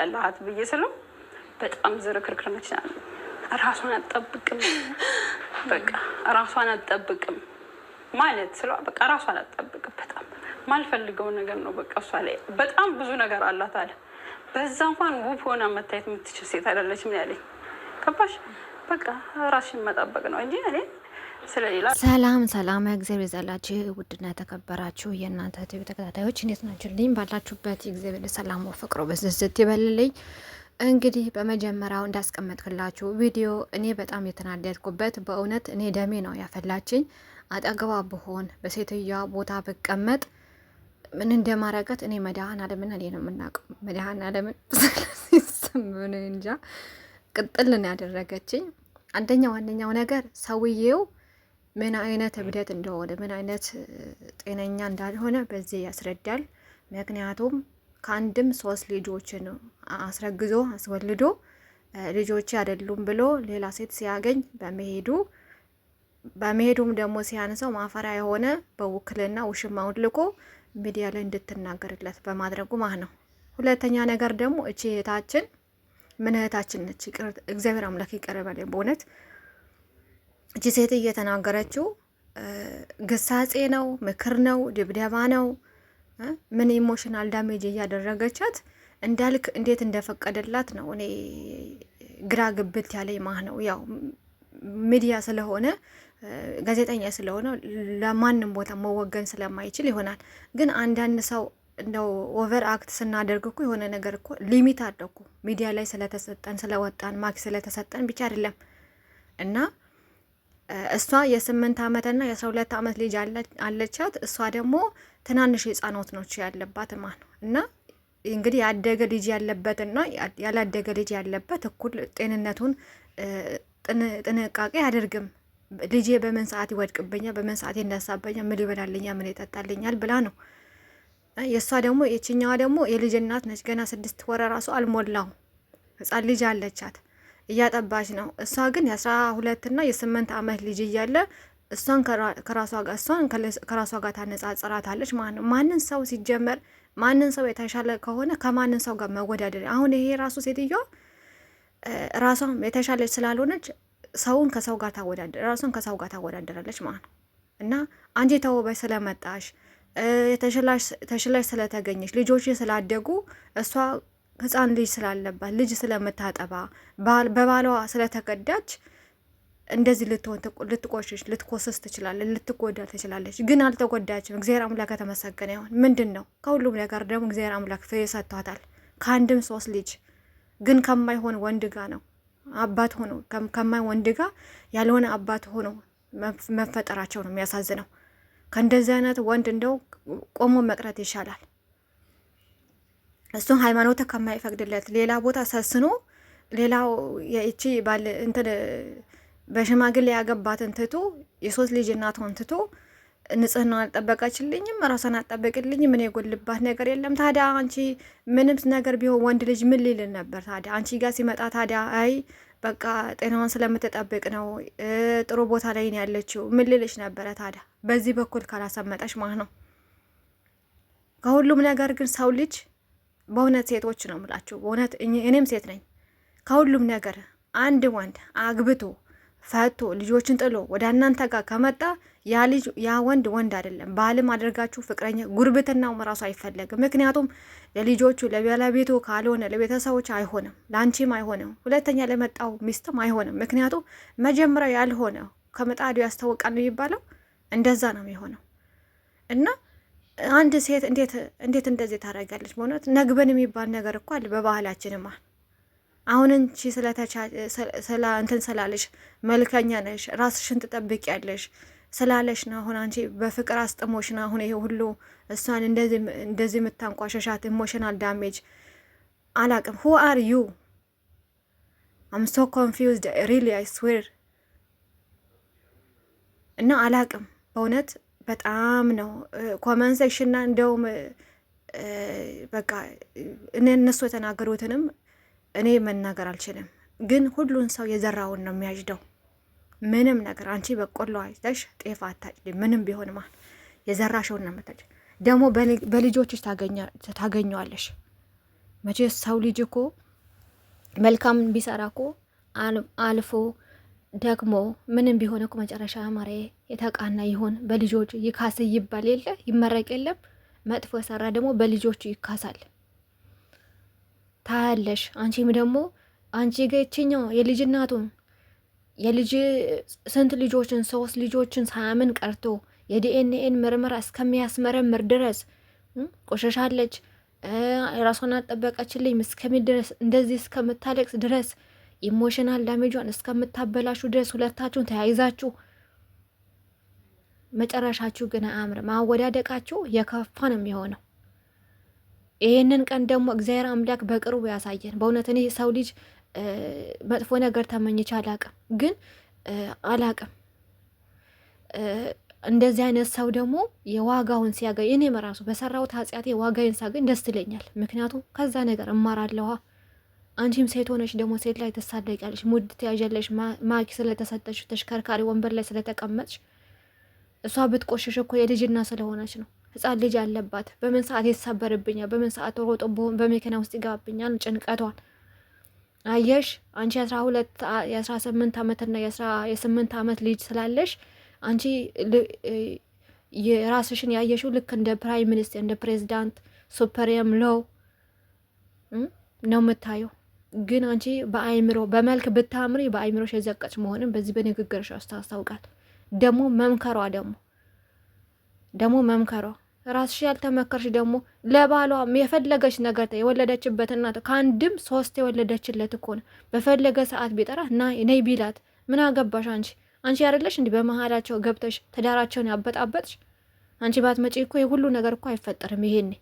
ያለሃት ብዬ ስለው በጣም ዝርክርክር ነች። ራሷን አትጠብቅም፣ በቃ ራሷን አትጠብቅም ማለት ስለው በቃ ራሷን አትጠብቅም። በጣም ማልፈልገው ነገር ነው። በቃ እሷ ላይ በጣም ብዙ ነገር አላት አለ። በዛ እንኳን ውብ ሆና መታየት የምትችል ሴት አይደለችም ያለኝ። ገባሽ? በቃ ራስሽን መጠበቅ ነው እንጂ እኔ ስለሌላ። ሰላም ሰላም፣ እግዚአብሔር ይዛላችሁ ውድና የተከበራችሁ የእናንተ ቲቪ ተከታታዮች እንዴት ናችሁልኝ? ባላችሁበት እግዚአብሔር ሰላም ወፍቅሮ በዝዝት ይበልልኝ። እንግዲህ በመጀመሪያው እንዳስቀመጥክላችሁ ቪዲዮ እኔ በጣም የተናደድኩበት በእውነት እኔ ደሜ ነው ያፈላችኝ። አጠገቧ ብሆን በሴትዮዋ ቦታ ብቀመጥ ምን እንደማረጋት እኔ መድኃኔዓለምን እኔ ነው የምናውቀው። መድኃኔዓለምን ምን እንጃ ቅጥልን ያደረገችኝ። ዋነኛው ነገር ሰውዬው ምን አይነት እብደት እንደሆነ ምን አይነት ጤነኛ እንዳልሆነ በዚህ ያስረዳል። ምክንያቱም ከአንድም 3 ልጆችን አስረግዞ አስወልዶ ልጆች አይደሉም ብሎ ሌላ ሴት ሲያገኝ በመሄዱም ደግሞ ሲያንሰው ማፈሪያ የሆነ በውክልና ውሽማውን ልኮ ሚዲያ ላይ እንድትናገርለት በማድረጉ ማለት ነው። ሁለተኛ ነገር ደግሞ እቺ እህታችን ምን እህታችን ነች? እግዚአብሔር አምላክ ይቀርበል። በእውነት እቺ ሴት እየተናገረችው ግሳጼ ነው፣ ምክር ነው፣ ድብደባ ነው። ምን ኢሞሽናል ዳሜጅ እያደረገቻት እንዳልክ እንዴት እንደፈቀደላት ነው እኔ ግራ ግብት ያለኝ ማለት ነው። ያው ሚዲያ ስለሆነ ጋዜጠኛ ስለሆነ ለማንም ቦታ መወገን ስለማይችል ይሆናል። ግን አንዳንድ ሰው እንደው ኦቨር አክት ስናደርግ እኮ የሆነ ነገር እኮ ሊሚት አለው እኮ ሚዲያ ላይ ስለተሰጠን ስለወጣን ማክስ ስለተሰጠን ብቻ አይደለም። እና እሷ የ8 ዓመትና የ12 ዓመት ልጅ አለቻት። እሷ ደግሞ ትናንሽ ህፃኖት ነች ያለባት ማለት ነው። እና እንግዲህ ያደገ ልጅ ያለበትና ያላደገ ልጅ ያለበት እኩል ጤንነቱን ጥንቃቄ አያደርግም። ልጄ በምን ሰዓት ይወድቅብኛል፣ በምን ሰዓት ይነሳብኛል፣ ምን ይበላልኛል፣ ምን ይጠጣልኛል ብላ ነው። የእሷ ደግሞ የችኛዋ ደግሞ የልጅ እናት ነች። ገና 6 ወር ራሱ አልሞላው ህፃን ልጅ አለቻት፣ እያጠባች ነው። እሷ ግን የ12 እና የ8 ዓመት ልጅ እያለ እሷን ከራሷ ጋር ታነጻጽራታለች ማለት ነው። ማንን ሰው ሲጀመር ማንን ሰው የተሻለ ከሆነ ከማንን ሰው ጋር መወዳደር። አሁን ይሄ ራሱ ሴትዮዋ ራሷም የተሻለች ስላልሆነች ሰውን ከሰው ጋር ራሷን ከሰው ጋር ታወዳደራለች ማለት ነው። እና አንቺ ተውበሽ ስለመጣሽ ተሽላሽ ስለተገኘች ልጆች ስላደጉ እሷ ህፃን ልጅ ስላለባት ልጅ ስለምታጠባ በባሏ ስለተከዳች እንደዚህ ልትቆሽሽ ልትኮስስ ትችላለች፣ ልትጎዳ ትችላለች። ግን አልተጎዳችም። እግዚአብሔር አምላክ የተመሰገነ ይሁን። ምንድን ነው ከሁሉም ነገር ደግሞ እግዚአብሔር አምላክ ፍሬ ሰጥቷታል። ከአንድም 3 ልጅ ግን ከማይሆን ወንድ ጋር ነው አባት ሆኖ ከማይ ወንድ ጋር ያልሆነ አባት ሆኖ መፈጠራቸው ነው የሚያሳዝነው። ከእንደዚህ አይነት ወንድ እንደው ቆሞ መቅረት ይሻላል። እሱን ሃይማኖት ከማይፈቅድለት ሌላ ቦታ ሰስኖ ሌላው የእቺ ባል እንትን በሽማግሌ ያገባትን ትቶ የ3 ልጅ እናቷን ትቶ ንጽህና አልጠበቀችልኝም፣ ራሷን አልጠበቅልኝም፣ ምን የጎልባት ነገር የለም። ታዲያ አንቺ ምንም ነገር ቢሆን ወንድ ልጅ ምን ሊልን ነበር? ታዲያ አንቺ ጋር ሲመጣ ታዲያ አይ በቃ ጤናዋን ስለምትጠብቅ ነው ጥሩ ቦታ ላይ ነው ያለችው ምን ልልሽ ነበረ? ታዲያ በዚህ በኩል ካላሰመጠሽ ማለት ነው። ከሁሉም ነገር ግን ሰው ልጅ በእውነት ሴቶች ነው የምላችሁ፣ በእውነት እኔም ሴት ነኝ። ከሁሉም ነገር አንድ ወንድ አግብቶ ፈቶ ልጆችን ጥሎ ወደ እናንተ ጋር ከመጣ ያ ወንድ አይደለም። ባልም አድርጋችሁ ፍቅረኛ ጉርብትናው ራሱ አይፈለግም። ምክንያቱም ለልጆቹ ለባለቤቱ ካልሆነ ለቤተሰቦች አይሆንም፣ ለአንቺም አይሆንም፣ ሁለተኛ ለመጣው ሚስትም አይሆንም። ምክንያቱም መጀመሪያ ያልሆነ ከምጣዱ ያስታውቃል ነው የሚባለው። እንደዛ ነው የሚሆነው። እና አንድ ሴት እንዴት እንደዚህ ታደርጋለች? በእውነት ነግበን የሚባል ነገር እኮ አለ በባህላችንማ። አሁን እንቺ እንትን ስላለሽ መልከኛ ነሽ ራስሽን ትጠብቂያለሽ ስላለሽ ነው። አሁን አንቺ በፍቅር አስጥሞሽ ነው አሁን ይሄ ሁሉ እሷን እንደዚህ የምታንቋሸሻት ኢሞሽናል ዳሜጅ አላቅም። who are you? I'm so confused really I swear። እና አላቅም በእውነት በጣም ነው ኮመንት ሴክሽንና እንደውም በቃ እነሱ የተናገሩትንም እኔ መናገር አልችልም። ግን ሁሉን ሰው የዘራውን ነው የሚያጭደው። ምንም ነገር አንቺ በቆሎ አይተሽ ጤፍ አታጭድ። ምንም ቢሆን ማለት የዘራሽውን ነው የምታጭድ። ደግሞ በልጆችሽ ታገኘዋለሽ። መቼስ ሰው ልጅ እኮ መልካም ቢሰራ እኮ አልፎ ደግሞ ምንም ቢሆን እኮ መጨረሻ ማሬ የተቃና ይሆን በልጆቹ ይካስ ይባል የለ ይመረቅ የለም። መጥፎ ሰራ ደግሞ በልጆቹ ይካሳል። ታያለሽ። አንቺም ደግሞ አንቺ ገችኛው የልጅ እናቱን የልጅ ስንት ልጆችን 3 ልጆችን ሳያምን ቀርቶ የዲኤንኤን ምርመራ እስከሚያስመረምር ድረስ ቆሸሻለች፣ ራሷን አጠበቀችልኝ እስከሚል ድረስ እንደዚህ እስከምታለቅስ ድረስ ኢሞሽናል ዳሜጇን እስከምታበላሹ ድረስ ሁለታችሁን ተያይዛችሁ መጨረሻችሁ ግን አያምርም። ማወዳደቃችሁ የከፋ ነው የሚሆነው። ይሄንን ቀን ደግሞ እግዚአብሔር አምላክ በቅርቡ ያሳየን። በእውነት እኔ ሰው ልጅ መጥፎ ነገር ተመኝቼ አላቅም፣ ግን አላቅም እንደዚህ አይነት ሰው ደግሞ የዋጋውን ሲያገኝ እኔም ራሱ በሰራሁት ኃጢአቴ ዋጋዬን ሳገኝ ደስ ይለኛል። ምክንያቱም ከዛ ነገር እማራለሁ። አንቺም ሴት ሆነች ደግሞ ሴት ላይ ትሳደቂያለሽ፣ ሙድ ትያዣለሽ። ማኪ ስለተሰጠች ተሽከርካሪ ወንበር ላይ ስለተቀመጥሽ እሷ ብትቆሽሽ እኮ የልጅና ስለሆነች ነው። ህፃን ልጅ አለባት። በምን ሰዓት ይሰበርብኛል፣ በምን ሰዓት ሮጦ በመኪና ውስጥ ይገባብኛል ጭንቀቷን አየሽ። አንቺ 12 የ18 ዓመትና የ8 ዓመት ልጅ ስላለሽ አንቺ የራስሽን ያየሽው ልክ እንደ ፕራይም ሚኒስትር እንደ ፕሬዚዳንት ሱፕሪም ሎው ነው የምታየው። ግን አንቺ በአይምሮ በመልክ ብታምሪ በአይምሮሽ የዘቀች መሆንን በዚህ በንግግርሽ ታስታውቃል። ደግሞ መምከሯ ራስሽ ያልተመከርሽ ደግሞ ለባሏ የፈለገች ነገር የወለደችበት እናት ከአንድም 3 የወለደችለት እኮ ነው። በፈለገ ሰዓት ቢጠራ ነይ ቢላት ምን አገባሽ አንቺ አይደለሽ እንዲህ በመሀላቸው ገብተሽ ትዳራቸውን ያበጣበጥሽ? አንቺ ባትመጪ እኮ የሁሉ ነገር እኮ አይፈጠርም ይሄኔ።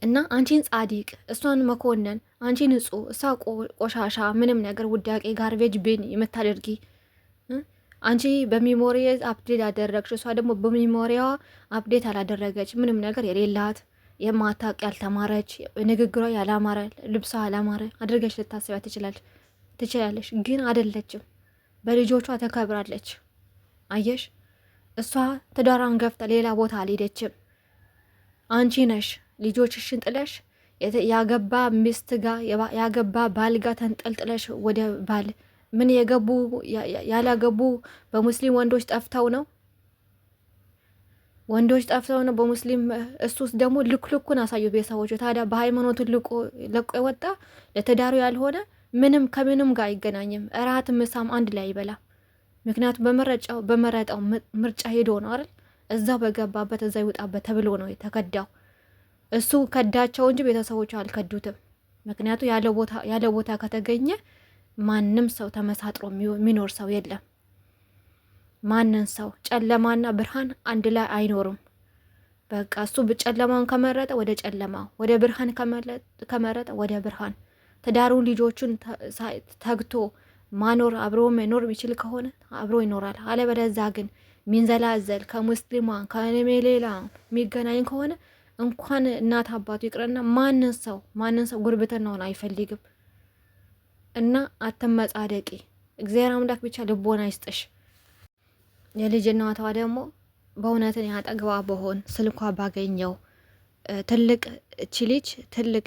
እና አንቺን ጻዲቅ እሷን መኮነን፣ አንቺ ንጹህ እሷ ቆሻሻ ምንም ነገር ውዳቄ ጋርቤጅ ቢን የምታደርጊ አንቺ በሚሞሪ አፕዴት ያደረግሽ፣ እሷ ደግሞ በሚሞሪያዋ አፕዴት አላደረገች። ምንም ነገር የሌላት የማታውቅ ያልተማረች፣ ንግግሯ ያላማረ፣ ልብሷ ያላማረ አድርገሽ ልታስቢያ ትችላለሽ። ግን አይደለችም። በልጆቿ ተከብራለች። አየሽ፣ እሷ ትዳሯን ገፍታ ሌላ ቦታ አልሄደችም። አንቺ ነሽ ልጆችሽን ጥለሽ ያገባ ሚስት ጋር ያገባ ባል ጋር ተንጠልጥለሽ ወደ ባል ምን ያላገቡ በሙስሊም ወንዶች ጠፍተው ነው በሙስሊም። እሱስ ደግሞ ልኩን አሳዩ ቤተሰቦቹ። ታዲያ በሃይማኖቱ ለቆ የወጣ ለትዳሩ ያልሆነ ምንም ከምንም ጋር አይገናኝም። እራት ምሳም አንድ ላይ ይበላ። ምክንያቱም በመረጠው ምርጫ ሄዶ ነው አይደል? እዛው በገባበት እዛ ይውጣበት ተብሎ ነው የተከዳው። እሱ ከዳቸው እንጂ ቤተሰቦቹ አልከዱትም። ምክንያቱ ያለ ቦታ ከተገኘ ማንም ሰው ተመሳጥሮ የሚኖር ሰው የለም። ማንን ሰው ጨለማና ብርሃን አንድ ላይ አይኖሩም። በቃ እሱ ጨለማውን ከመረጠ ወደ ጨለማው፣ ወደ ብርሃን ከመረጠ ወደ ብርሃን፣ ትዳሩን ልጆቹን ተግቶ ማኖር አብሮ መኖር የሚችል ከሆነ አብሮ ይኖራል። አለበለዛ ግን ሚንዘላዘል ከሙስሊሟ ከሌላ የሚገናኝ ከሆነ እንኳን እናት አባቱ ይቅርና ማንን ሰው ጉርብትናውን አይፈልግም። እና አትመጻደቂ። እግዚአብሔር አምላክ ብቻ ልቦና ይስጥሽ። የልጅ እናቷ ደግሞ በእውነትን ያጠግባ በሆን ስልኳ ባገኘው ትልቅ እቺ ልጅ ትልቅ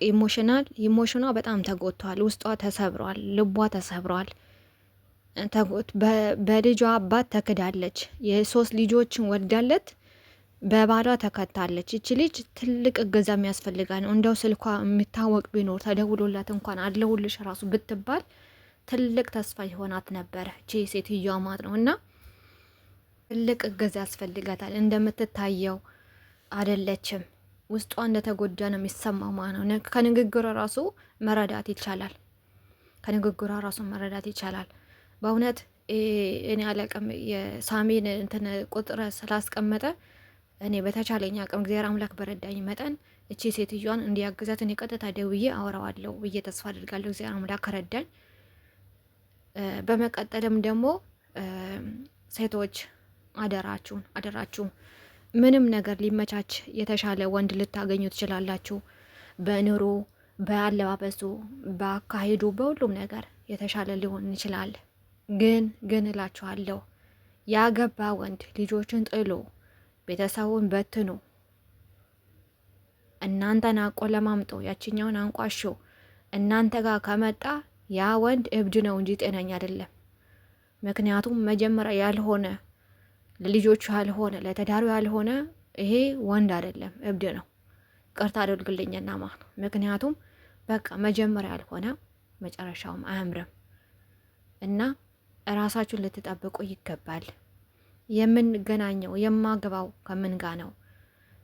ኢሞሽኗ በጣም ተጎድቷል። ውስጧ ተሰብሯል። ልቧ ተሰብሯል። በልጇ አባት ተክዳለች። የ3 ልጆችን ወልዳለት በባሏ ተከታለች። እቺ ልጅ ትልቅ እገዛ የሚያስፈልጋ ነው። እንደው ስልኳ የሚታወቅ ቢኖር ተደውሎላት እንኳን አለሁልሽ ራሱ ብትባል ትልቅ ተስፋ ይሆናት ነበረ እቺ ሴትዮዋ ማለት ነው። እና ትልቅ እገዛ ያስፈልጋታል። እንደምትታየው አይደለችም። ውስጧ እንደተጎዳ ነው የሚሰማው ማለት ነው። ከንግግሯ ራሱ መረዳት ይቻላል። በእውነት እኔ አላቅም የሳሚን እንትን ቁጥር ስላስቀመጠ እኔ በተቻለኝ አቅም እግዚአብሔር አምላክ በረዳኝ መጠን እቺ ሴትዮዋን እንዲያግዛት እኔ ቀጥታ ደውዬ አወራዋለሁ ብዬ ተስፋ አድርጋለሁ። እግዚአብሔር አምላክ ከረዳኝ። በመቀጠልም ደግሞ ሴቶች አደራችሁ ምንም ነገር ሊመቻች የተሻለ ወንድ ልታገኙ ትችላላችሁ። በኑሮ፣ በአለባበሱ፣ በአካሄዱ፣ በሁሉም ነገር የተሻለ ሊሆን ይችላል። ግን እላችኋለሁ ያገባ ወንድ ልጆችን ጥሎ ቤተሰቡን በትኖ እናንተን አቆ ለማምጦ ያችኛውን አንቋሾ እናንተ ጋር ከመጣ ያ ወንድ እብድ ነው እንጂ ጤነኛ አይደለም። ምክንያቱም መጀመሪያ ያልሆነ ለልጆቹ ያልሆነ ለተዳሩ ያልሆነ ይሄ ወንድ አይደለም፣ እብድ ነው። ቅርታ አድርግልኝና ማለት ነው። ምክንያቱም በቃ መጀመሪያ ያልሆነ መጨረሻውም አያምርም እና ራሳችሁን ልትጠብቁ ይገባል። የምንገናኘው የማገባው ከምን ጋ ነው?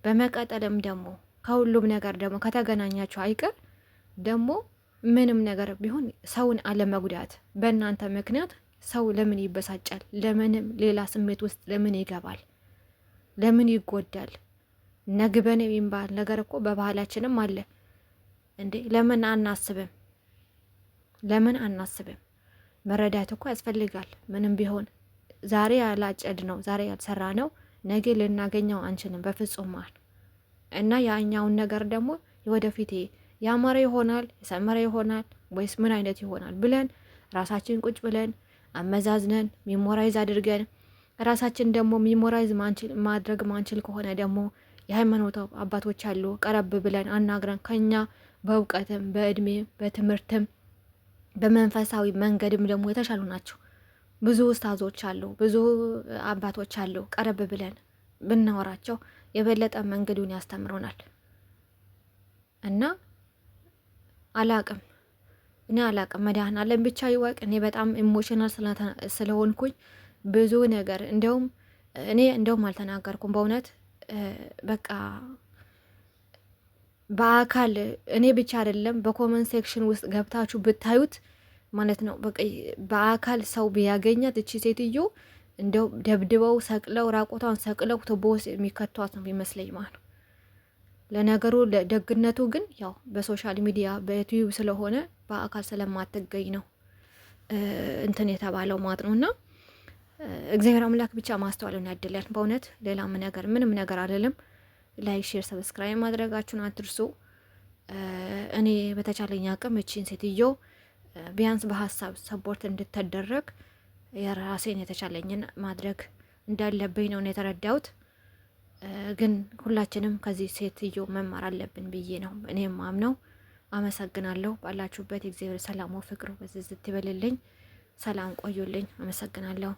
በመቀጠልም ደግሞ ከሁሉም ነገር ደግሞ ከተገናኛችሁ አይቀር ደግሞ ምንም ነገር ቢሆን ሰውን አለመጉዳት። በእናንተ ምክንያት ሰው ለምን ይበሳጫል? ለምንም ሌላ ስሜት ውስጥ ለምን ይገባል? ለምን ይጎዳል? ነግበን የሚባል ነገር እኮ በባህላችንም አለ እንዴ። ለምን አናስብም? ለምን አናስብም? መረዳት እኮ ያስፈልጋል። ምንም ቢሆን ዛሬ ያላጨድ ነው ዛሬ ያልሰራ ነው ነገ ልናገኘው አንችልም በፍጹም ማለት እና ያኛውን ነገር ደግሞ ወደፊት ያማረ ይሆናል የሰመረ ይሆናል ወይስ ምን አይነት ይሆናል ብለን ራሳችን ቁጭ ብለን አመዛዝነን ሚሞራይዝ አድርገን ራሳችን ደግሞ ሚሞራይዝ ማድረግ ማንችል ከሆነ ደግሞ የሃይማኖት አባቶች አሉ ቀረብ ብለን አናግረን ከኛ በእውቀትም በእድሜ በትምህርትም በመንፈሳዊ መንገድም ደግሞ የተሻሉ ናቸው። ብዙ ኡስታዞች አሉ፣ ብዙ አባቶች አሉ። ቀረብ ብለን ብናወራቸው የበለጠ መንገዱን ያስተምሩናል። እና እኔ አላቅም መድኃኔዓለም ብቻ ይወቅ። እኔ በጣም ኢሞሽናል ስለሆንኩኝ ብዙ ነገር እንደውም አልተናገርኩም በእውነት በቃ በአካል እኔ ብቻ አይደለም በኮመንት ሴክሽን ውስጥ ገብታችሁ ብታዩት ማለት ነው። በአካል ሰው ቢያገኛት እቺ ሴትዮ እንደው ደብድበው ሰቅለው ራቆቷን ሰቅለው ቱቦ ውስጥ የሚከቷት ነው የሚመስለኝ ማለት ነው። ለነገሩ ደግነቱ ግን ያው በሶሻል ሚዲያ በዩቲዩብ ስለሆነ በአካል ስለማትገኝ ነው እንትን የተባለው ማለት ነው። እና እግዚአብሔር አምላክ ብቻ ማስተዋልን ያድለን በእውነት ሌላ ምንም ነገር አይደለም። ላይክ፣ ሼር፣ ሰብስክራይብ ማድረጋችሁን አትርሱ። እኔ በተቻለኝ አቅም እቺን ሴትዮ ቢያንስ በሀሳብ ሰፖርት እንድትደረግ የራሴን የተቻለኝን ማድረግ እንዳለብኝ ነው የተረዳሁት። ግን ሁላችንም ከዚህ ሴትዮ መማር አለብን ብዬ ነው እኔም ማምነው። አመሰግናለሁ። ባላችሁበት የእግዚአብሔር ሰላም ፍቅሩ በዝዝት ይበልልኝ። ሰላም ቆዩልኝ። አመሰግናለሁ።